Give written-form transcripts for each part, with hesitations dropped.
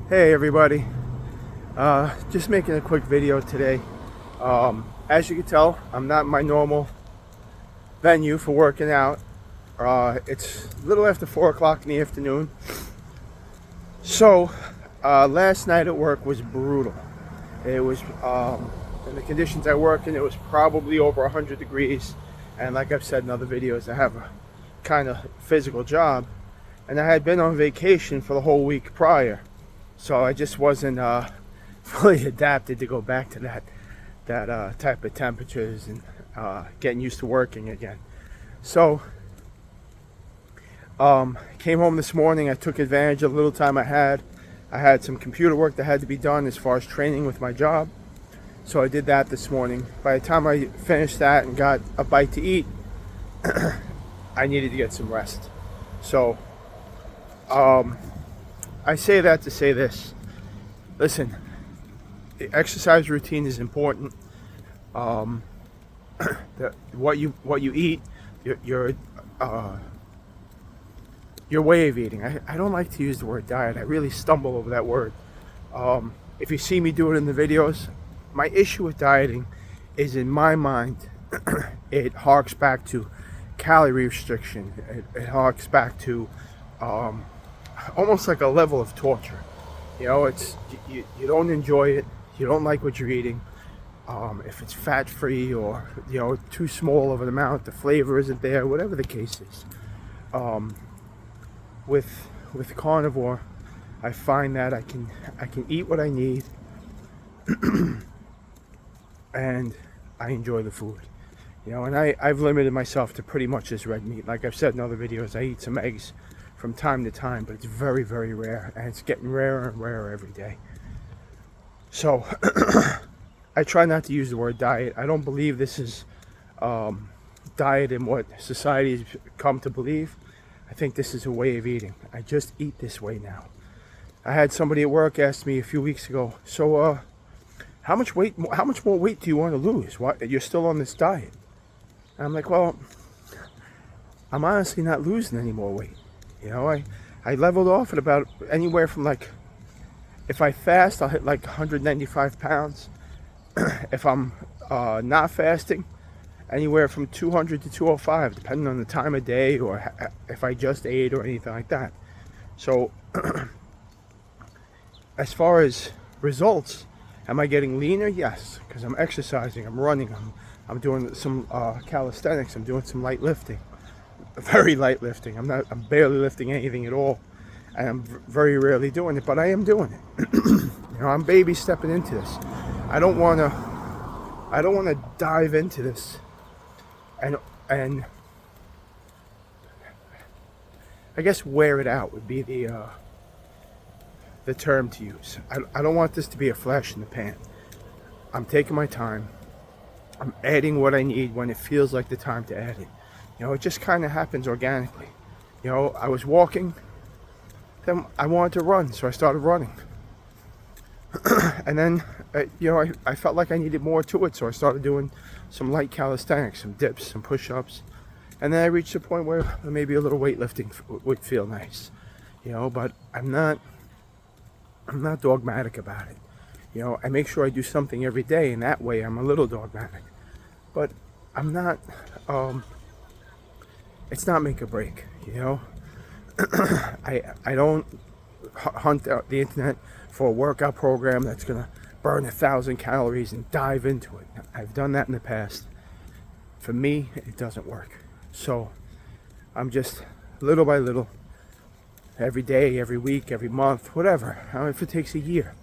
Hey everybody, just making a quick video today. As you can tell, I'm not in my normal venue for working out. It's a little after 4 o'clock in the afternoon. So, last night at work was brutal. It was, in the conditions I work in, it was probably over 100 degrees. And like I've said in other videos, I have a kind of physical job. And I had been on vacation for the whole week prior. So I just wasn't fully adapted to go back to that type of temperatures and getting used to working again. So came home this morning. I took advantage of the little time I had. I had some computer work that had to be done as far as training with my job. So I did that this morning. By the time I finished that and got a bite to eat, I needed to get some rest. So I say that to say this. Listen, the exercise routine is important. What you eat, your way of eating. I don't like to use the word diet. I really stumble over that word. If you see me do it in the videos, my issue with dieting is, in my mind, it harks back to calorie restriction. It harks back to almost like a level of torture. You know, it's you don't enjoy it. You don't like what you're eating. If it's fat free or too small of an amount, the flavor isn't there. Whatever the case is, with carnivore, I find that I can eat what I need, and I enjoy the food. And I've limited myself to pretty much just red meat. Like I've said in other videos, I eat some eggs from time to time, but it's very, very rare, and it's getting rarer and rarer every day. So I try not to use the word diet. I don't believe this is diet in what society has come to believe. I think this is a way of eating. I just eat this way now. I had somebody at work ask me a few weeks ago, so how much more weight do you want to lose? Why you're still on this diet? And I'm like, well, I'm honestly not losing any more weight. I leveled off at about anywhere from, like, if I fast, I'll hit like 195 pounds. If I'm not fasting, anywhere from 200 to 205, depending on the time of day or if I just ate or anything like that. So as far as results, am I getting leaner? Yes, because I'm exercising, I'm running, I'm doing some calisthenics, I'm doing some light lifting. Very light lifting. I'm barely lifting anything at all, and I'm very rarely doing it, but I am doing it. I'm baby stepping into this. I don't want to dive into this and I guess wear it out would be the term to use. I don't want this to be a flash in the pan. I'm taking my time. I'm adding what I need when it feels like the time to add it. It just kind of happens organically. I was walking, then I wanted to run, so I started running. And then, I felt like I needed more to it, so I started doing some light calisthenics, some dips, some push-ups. And then I reached a point where maybe a little weightlifting would feel nice. But I'm not dogmatic about it. I make sure I do something every day, and that way I'm a little dogmatic. But I'm not... it's not make or break, I don't hunt out the internet for a workout program that's gonna burn 1,000 calories and dive into it. I've done that in the past. For me, it doesn't work. So I'm just little by little, every day, every week, every month, whatever. If it takes a year,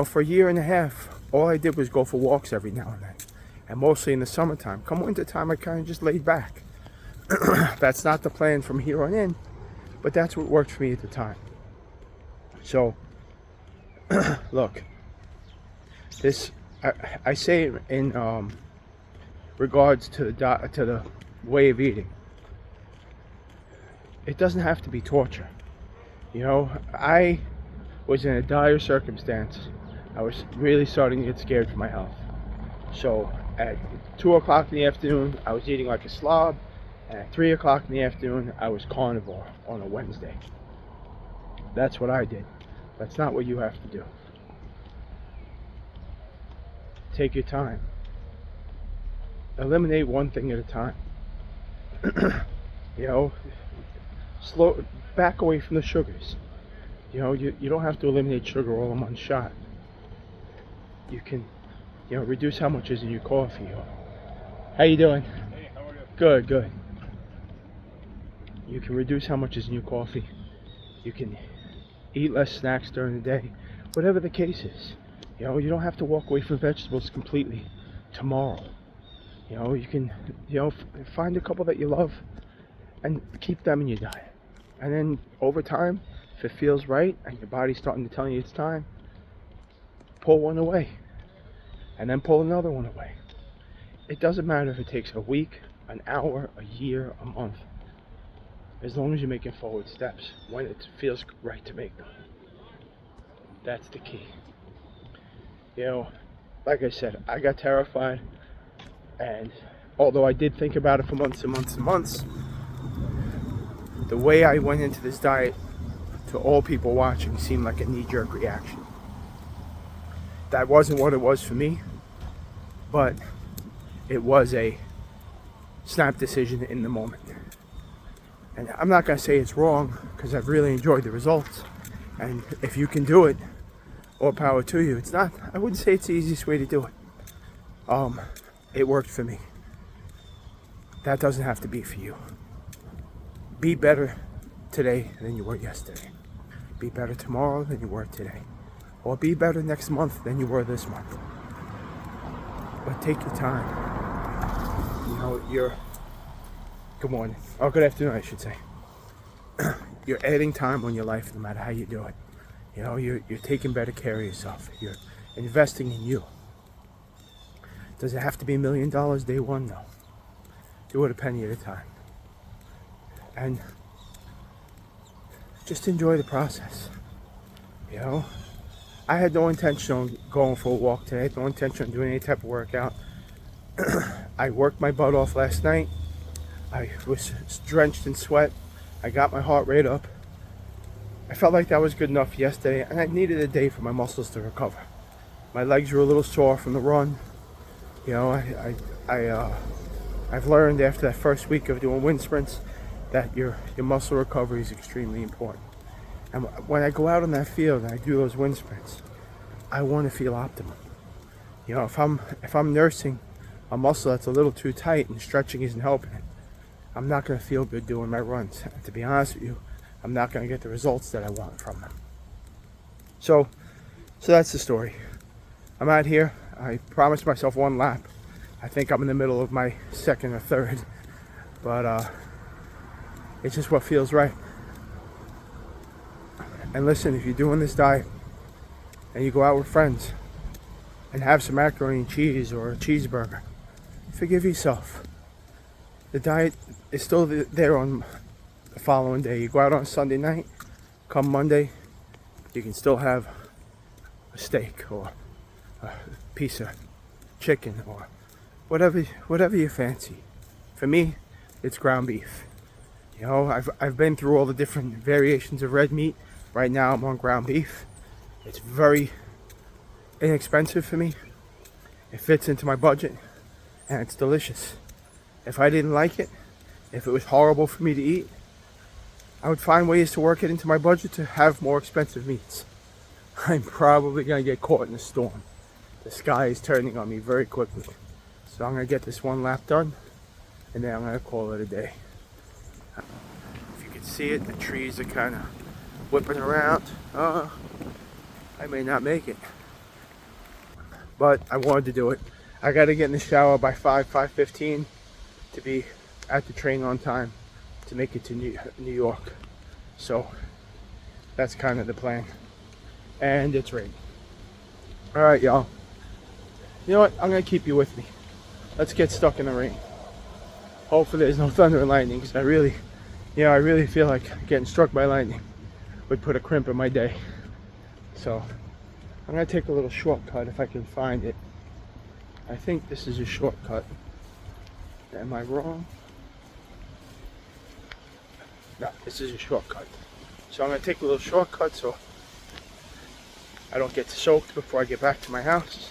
for a year and a half, all I did was go for walks every now and then, and mostly in the summertime. Come winter time, I kind of just laid back. That's not the plan from here on in, but that's what worked for me at the time. So look, this I say it in regards to the way of eating. It doesn't have to be torture. I was in a dire circumstance. I was really starting to get scared for my health. So at 2 o'clock in the afternoon, I was eating like a slob. And at 3 o'clock in the afternoon, I was carnivore on a Wednesday. That's what I did. That's not what you have to do. Take your time. Eliminate one thing at a time. You know, back away from the sugars. You know, you don't have to eliminate sugar all in one shot. You can, reduce how much is in your coffee. How you doing? Hey, how are you? Good, good. You can reduce how much is in your coffee. You can eat less snacks during the day. Whatever the case is. You know, you don't have to walk away from vegetables completely tomorrow. You know, you can, find a couple that you love and keep them in your diet. And then over time, if it feels right and your body's starting to tell you it's time, pull one away. And then pull another one away. It doesn't matter if it takes a week, an hour, a year, a month. As long as you're making forward steps when it feels right to make them. That's the key. You know, like I said, I got terrified, and although I did think about it for months and months and months, the way I went into this diet to all people watching seemed like a knee-jerk reaction. That wasn't what it was for me, but it was a snap decision in the moment. And I'm not going to say it's wrong, because I've really enjoyed the results. And if you can do it, all power to you. It's not, I wouldn't say it's the easiest way to do it. It worked for me. That doesn't have to be for you. Be better today than you were yesterday. Be better tomorrow than you were today. Or be better next month than you were this month. But take your time. You know, good morning. Oh, good afternoon, I should say. You're adding time on your life no matter how you do it. You know, you're taking better care of yourself. You're investing in you. Does it have to be $1 million day one? No. Do it a penny at a time. And just enjoy the process. You know, I had no intention on going for a walk today. I had no intention on doing any type of workout. I worked my butt off last night. I was drenched in sweat. I got my heart rate up. I felt like that was good enough yesterday, and I needed a day for my muscles to recover. My legs were a little sore from the run. You know, I've learned after that first week of doing wind sprints that your muscle recovery is extremely important. And when I go out on that field and I do those wind sprints, I want to feel optimal. You know, if I'm nursing a muscle that's a little too tight and stretching isn't helping it, I'm not going to feel good doing my runs. And to be honest with you, I'm not going to get the results that I want from them. So that's the story. I'm out here. I promised myself one lap. I think I'm in the middle of my second or third. But it's just what feels right. And listen, if you're doing this diet and you go out with friends and have some macaroni and cheese or a cheeseburger, forgive yourself. The diet is still there on the following day. You go out on Sunday night, come Monday, you can still have a steak or a piece of chicken or whatever you fancy. For me, it's ground beef. You know, I've been through all the different variations of red meat. Right now I'm on ground beef. It's very inexpensive for me. It fits into my budget and it's delicious. If I didn't like it, if it was horrible for me to eat, I would find ways to work it into my budget to have more expensive meats. I'm probably going to get caught in a storm. The sky is turning on me very quickly. So I'm going to get this one lap done, and then I'm going to call it a day. If you can see it, the trees are kind of whipping around. I may not make it. But I wanted to do it. I got to get in the shower by 5:15 to be at the train on time to make it to New York. So that's kind of the plan. And it's raining. All right, y'all. You know what? I'm going to keep you with me. Let's get stuck in the rain. Hopefully there's no thunder and lightning, because I really feel like getting struck by lightning would put a crimp in my day. So I'm going to take a little shortcut if I can find it. I think this is a shortcut. Am I wrong? No, this is a shortcut. So I'm going to take a little shortcut so I don't get soaked before I get back to my house.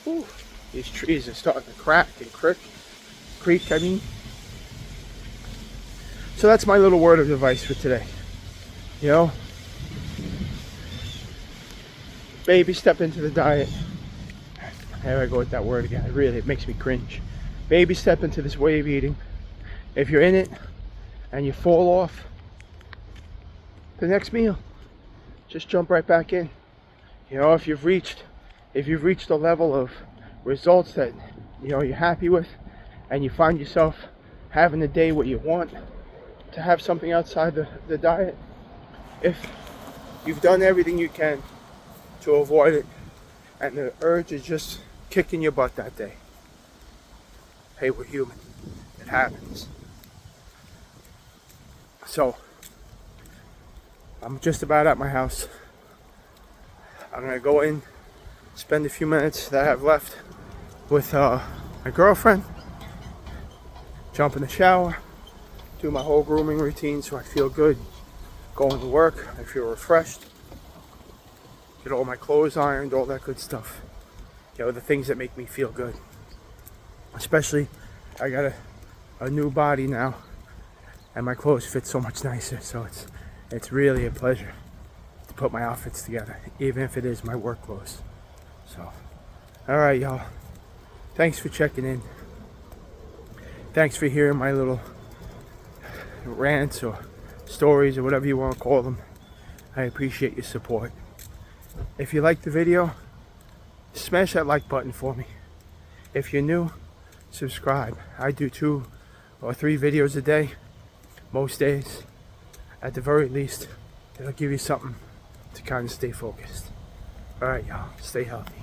Whew, these trees are starting to crack and creak, I mean. So that's my little word of advice for today. You know, baby step into the diet. Here I go with that word again. It makes me cringe. Baby step into this way of eating. If you're in it and you fall off, the next meal, just jump right back in. You know, if you've reached a level of results that you're happy with, and you find yourself having a day where you want to have something outside the diet, if you've done everything you can to avoid it and the urge is just kicking your butt that day, hey, we're human. It happens. So I'm just about at my house. I'm gonna go in, spend a few minutes that I have left with my girlfriend, jump in the shower, do my whole grooming routine so I feel good. Going to work, I feel refreshed. Get all my clothes ironed, all that good stuff. You know, the things that make me feel good. Especially, I got a new body now, and my clothes fit so much nicer. So it's really a pleasure to put my outfits together, even if it is my work clothes. So, all right, y'all. Thanks for checking in. Thanks for hearing my little rants or stories or whatever you want to call them. I appreciate your support. If you liked the video, smash that like button for me. If you're new, subscribe. I do 2 or 3 videos a day, most days. At the very least, it'll give you something to kind of stay focused. Alright, y'all, stay healthy.